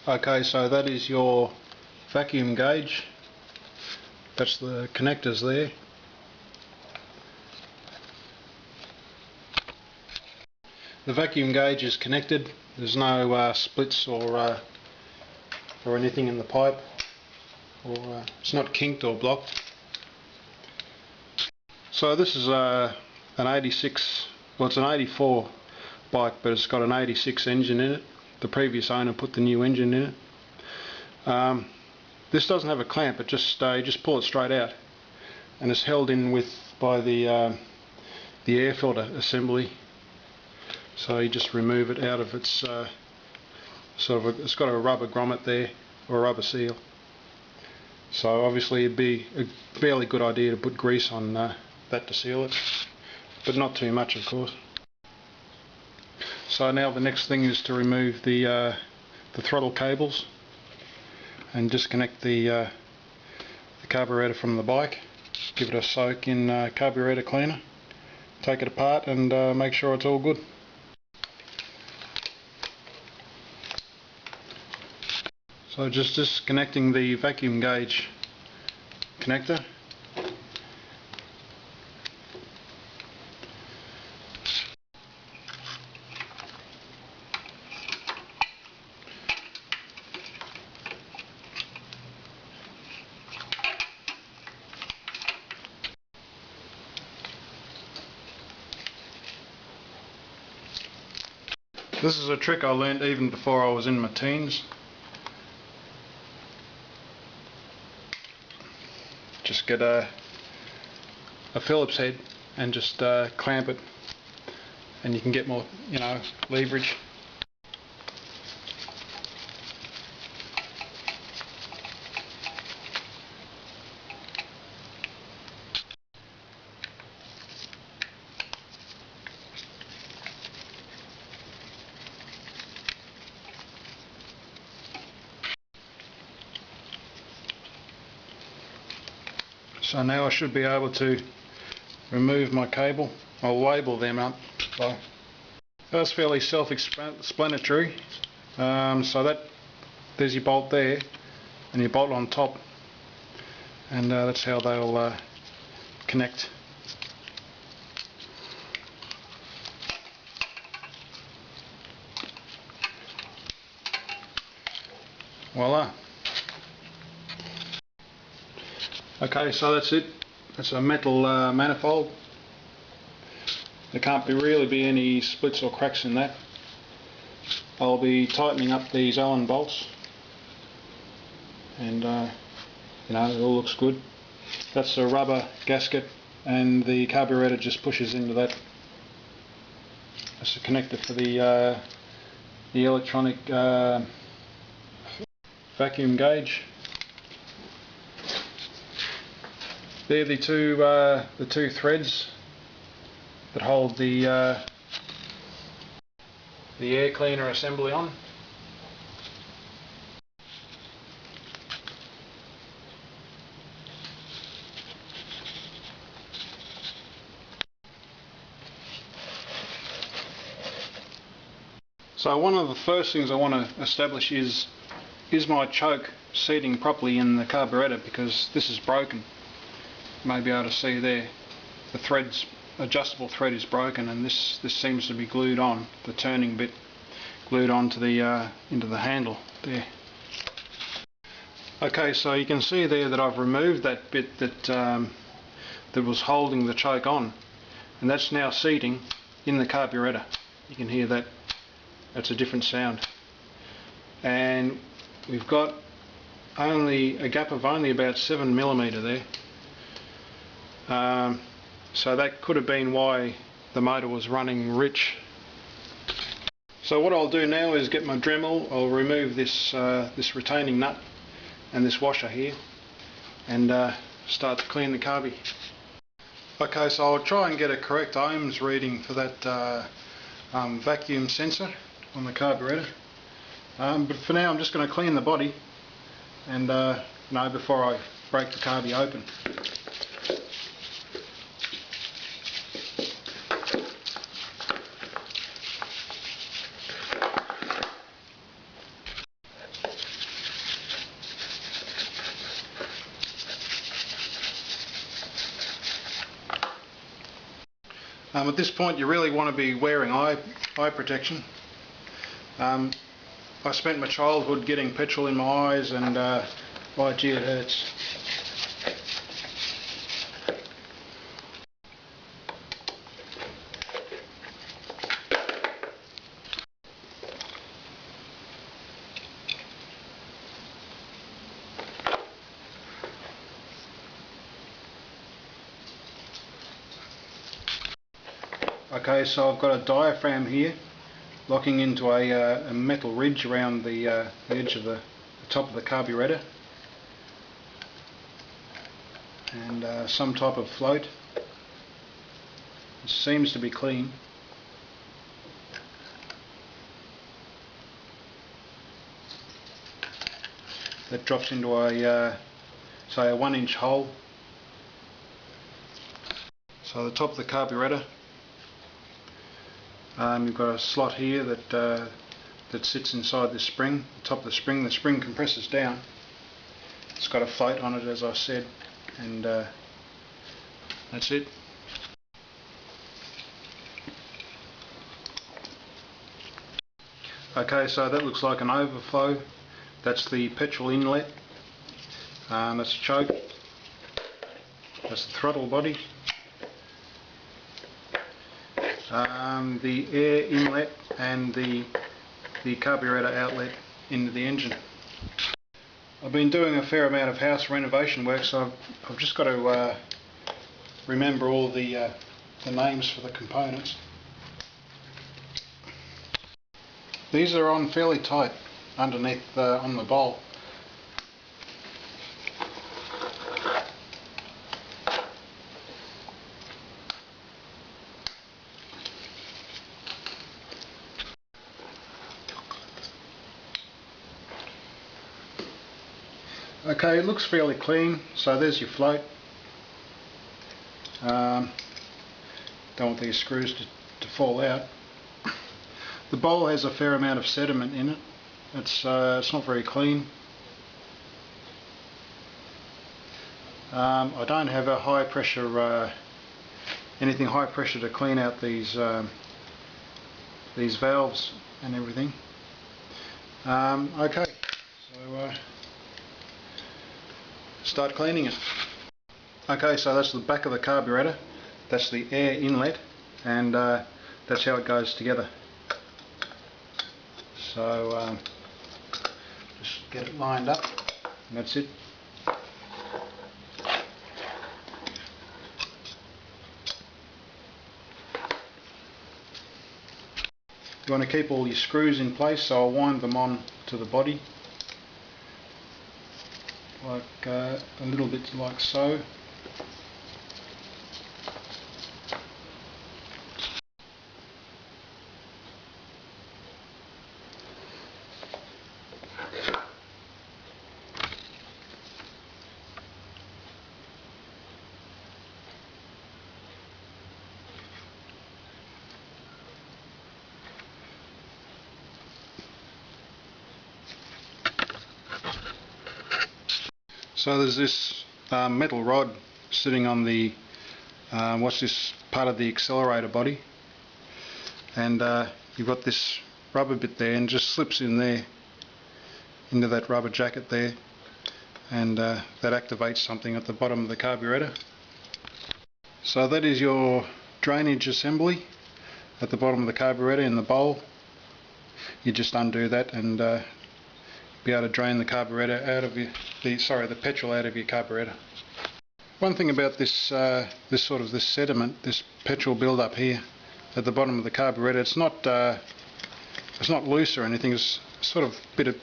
Okay, so that is your vacuum gauge. That's the connectors there. The vacuum gauge is connected. There's no splits or anything in the pipe, or it's not kinked or blocked. So this is an 86, well it's an 84 bike, but it's got an 86 engine in it. The previous owner put the new engine in it. This doesn't have a clamp, it just you just pull it straight out, and it's held in by the air filter assembly. So you just remove it out of its it's got a rubber grommet there, or a rubber seal. So obviously it'd be a fairly good idea to put grease on that to seal it, but not too much of course. So now the next thing is to remove the throttle cables and disconnect the carburetor from the bike. Give it a soak in carburetor cleaner, take it apart and make sure it's all good. So just disconnecting the vacuum gauge connector. This is a trick I learned even before I was in my teens. Just get a Phillips head and just clamp it, and you can get more, leverage. So now I should be able to remove my cable. I'll label them up. So that's fairly self-explanatory. So there's your bolt there, and your bolt on top, and that's how they'll connect. Voila. Okay, so that's it. That's a metal manifold. There can't really be any splits or cracks in that. I'll be tightening up these Allen bolts, and it all looks good. That's a rubber gasket, and the carburetor just pushes into that. That's a connector for the electronic vacuum gauge. They're the two threads that hold the air cleaner assembly on. So one of the first things I want to establish is my choke seating properly in the carburetor, because this is broken. You may be able to see there, the adjustable thread is broken, and this seems to be glued on, the turning bit glued onto the into the handle there. Okay, so you can see there that I've removed that bit that was holding the choke on, and that's now seating in the carburetor. You can hear that. That's a different sound, and we've got only a gap of only about 7mm there. So that could have been why the motor was running rich. So what I'll do now is get my Dremel. I'll remove this retaining nut and this washer here, and start to clean the carby. Okay, so I'll try and get a correct ohms reading for that vacuum sensor on the carburetor. But for now I'm just going to clean the body, and before I break the carby open. At this point you really want to be wearing eye protection. I spent my childhood getting petrol in my eyes, and oh gee, it hurts. Okay, so I've got a diaphragm here locking into a metal ridge around the edge of the top of the carburetor, and some type of float. It seems to be clean. That drops into a say a 1-inch hole. So the top of the carburetor, you've got a slot here that sits inside this spring. The top of the spring compresses down. It's got a float on it, as I said, and that's it. Okay, so that looks like an overflow. That's the petrol inlet. That's the choke. That's the throttle body. The air inlet and the carburetor outlet into the engine. I've been doing a fair amount of house renovation work, so I've just got to remember all the names for the components. These are on fairly tight underneath on the bowl. Okay, it looks fairly clean, so there's your float. Don't want these screws to fall out. The bowl has a fair amount of sediment in it. It's not very clean. I don't have a high pressure, anything high pressure to clean out these valves and everything. Okay, so start cleaning it. Okay, so that's the back of the carburetor, that's the air inlet, and that's how it goes together. So just get it lined up, and that's it. You want to keep all your screws in place, so I'll wind them on to the body, like a little bit like so. So there's this metal rod sitting on the what's this part of the accelerator body, and you've got this rubber bit there, and just slips in there into that rubber jacket there, and that activates something at the bottom of the carburetor. So that is your drainage assembly at the bottom of the carburetor in the bowl. You just undo that and be able to drain the carburetor out of the petrol out of your carburetor. One thing about this this sediment, this petrol build-up here at the bottom of the carburetor, it's not loose or anything. It's sort of a bit of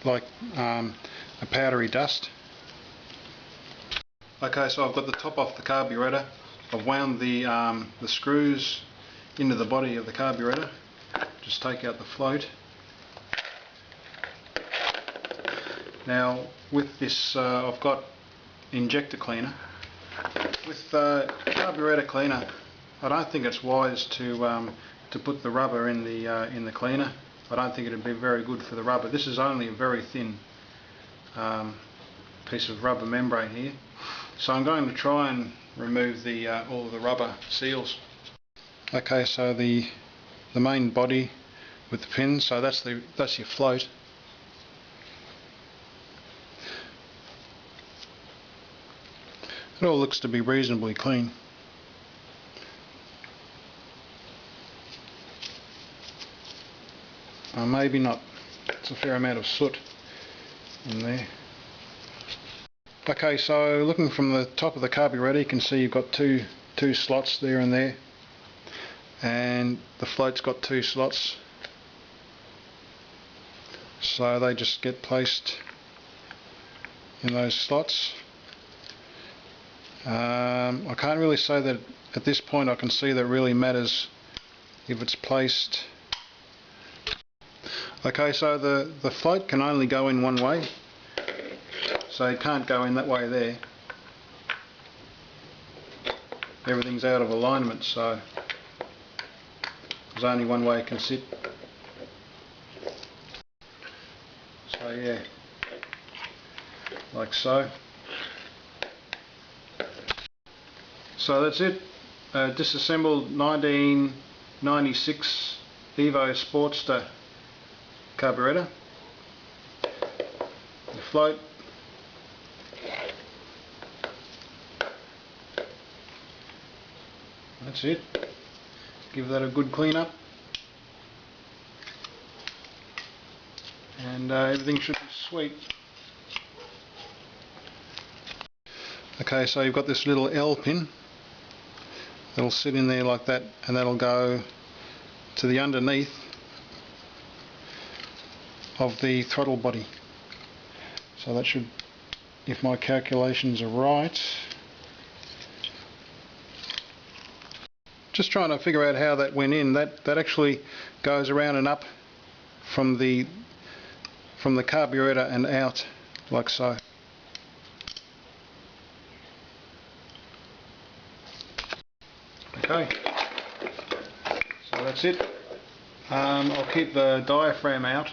like a powdery dust. Okay, so I've got the top off the carburetor. I've wound the screws into the body of the carburetor. Just take out the float. Now with this I've got injector cleaner. With carburetor cleaner, I don't think it's wise to put the rubber in the cleaner. I don't think it'd be very good for the rubber. This is only a very thin piece of rubber membrane here, so I'm going to try and remove all of the rubber seals. Okay, so the main body with the pins, so that's your float. It all looks to be reasonably clean. Maybe not. It's a fair amount of soot in there. Okay, so looking from the top of the carburetor, you can see you've got two slots there and there, and the float's got 2 slots, so they just get placed in those slots. I can't really say that at this point I can see that it really matters if it's placed. Okay, so the float can only go in one way, so it can't go in that way there. Everything's out of alignment, so there's only one way it can sit. So yeah, like so. So that's it. Disassembled 1996 Evo Sportster carburetor. The float. That's it. Give that a good clean up, and everything should be sweet. Okay, so you've got this little L pin that'll sit in there like that, and that'll go to the underneath of the throttle body. So that should, if my calculations are right, just trying to figure out how that went in. That actually goes around and up from the carburetor and out like so. Okay, so that's it. I'll keep the diaphragm out.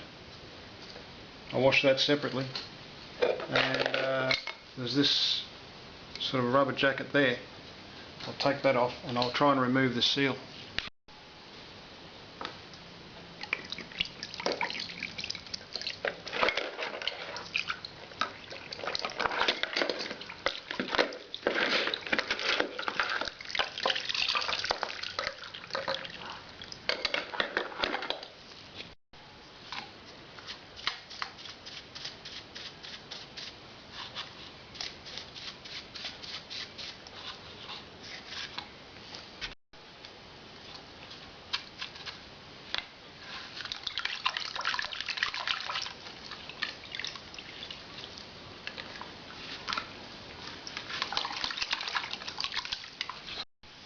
I'll wash that separately. And there's this sort of rubber jacket there. I'll take that off and I'll try and remove the seal.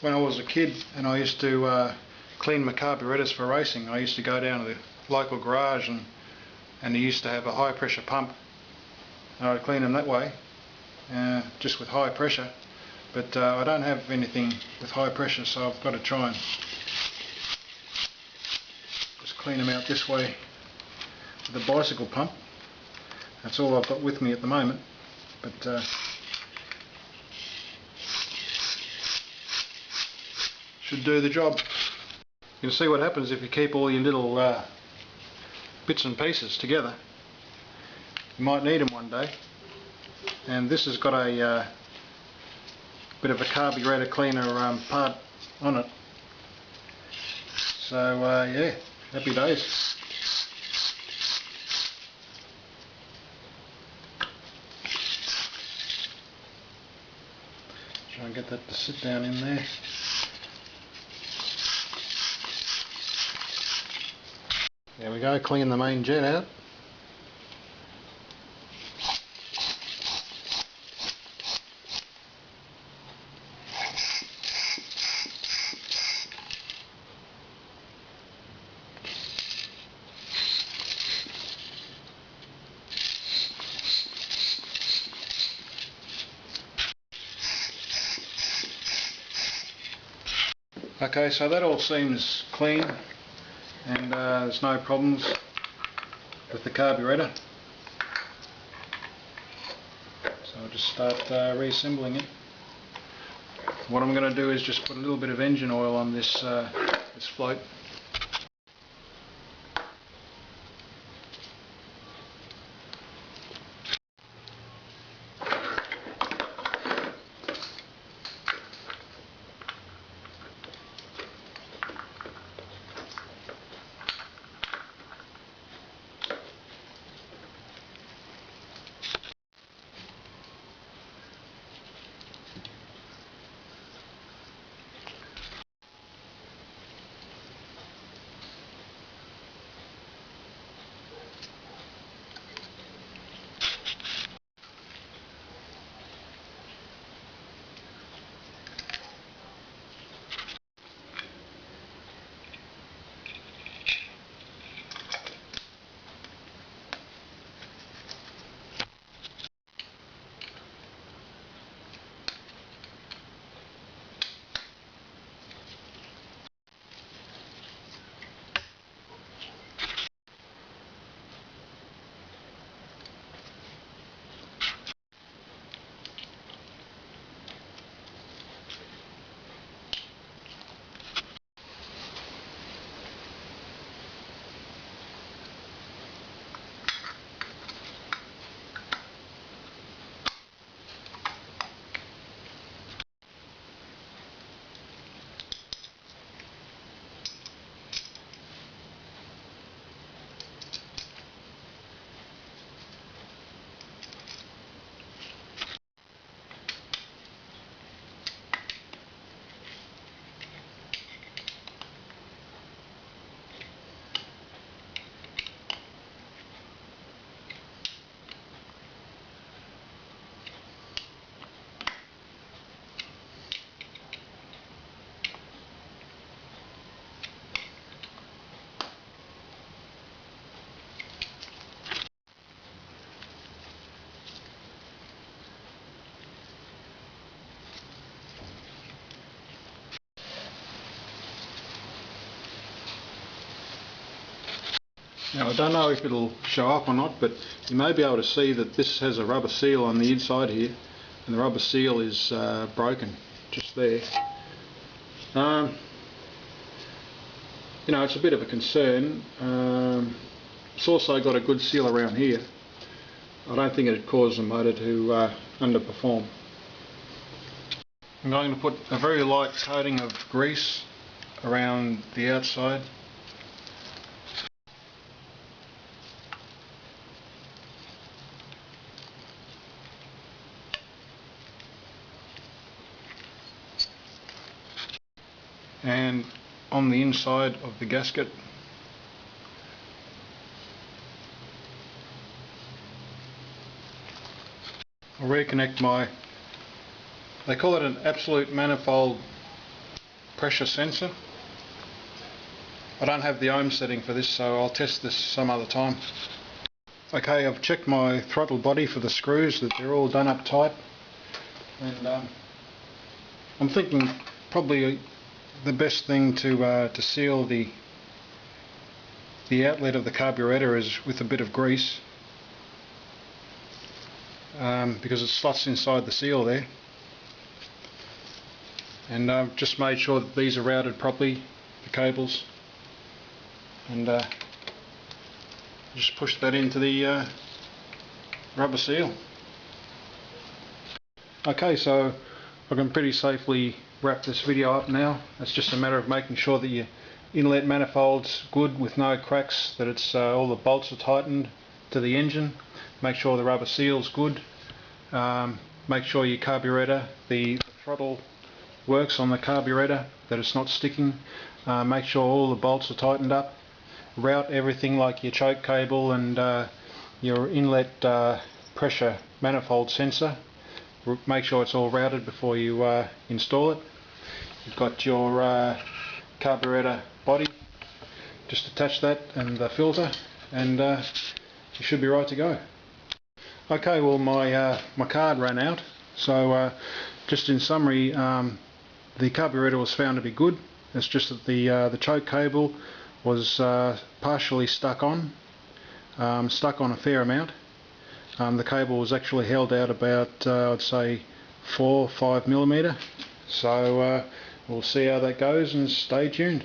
When I was a kid and I used to clean my carburetors for racing, I used to go down to the local garage and they used to have a high pressure pump, and I'd clean them that way, just with high pressure. But I don't have anything with high pressure, so I've got to try and just clean them out this way with a bicycle pump. That's all I've got with me at the moment, but should do the job. You can see what happens if you keep all your little bits and pieces together. You might need them one day. And this has got a bit of a carburetor cleaner part on it. So yeah, happy days. Try and get that to sit down in there. There we go, clean the main jet out. Okay, so that all seems clean, and there's no problems with the carburetor. So I'll just start reassembling it. What I'm going to do is just put a little bit of engine oil on this its float. Now I don't know if it'll show up or not, but you may be able to see that this has a rubber seal on the inside here, and the rubber seal is broken just there. You know, it's a bit of a concern. It's also got a good seal around here. I don't think it'd cause the motor to underperform. I'm going to put a very light coating of grease around the outside. And on the inside of the gasket. I'll reconnect my, they call it an absolute manifold pressure sensor. I don't have the ohm setting for this, so I'll test this some other time. Okay, I've checked my throttle body for the screws, that they're all done up tight, and I'm thinking probably the best thing to seal the outlet of the carburetor is with a bit of grease, because it slots inside the seal there. And I've just made sure that these are routed properly, the cables, and just push that into the rubber seal. Okay, so I can pretty safely wrap this video up now. It's just a matter of making sure that your inlet manifold's good with no cracks, that it's all the bolts are tightened to the engine. Make sure the rubber seal's good. Make sure your carburetor, the throttle works on the carburetor, that it's not sticking. Make sure all the bolts are tightened up. Route everything like your choke cable and your inlet pressure manifold sensor. Make sure it's all routed before you install it. You've got your carburetor body, just attach that and the filter, and you should be right to go. Okay, well my card ran out, so just in summary, the carburetor was found to be good. It's just that the choke cable was partially stuck on a fair amount. The cable was actually held out about I'd say 4 or 5 millimeter. So we'll see how that goes and stay tuned.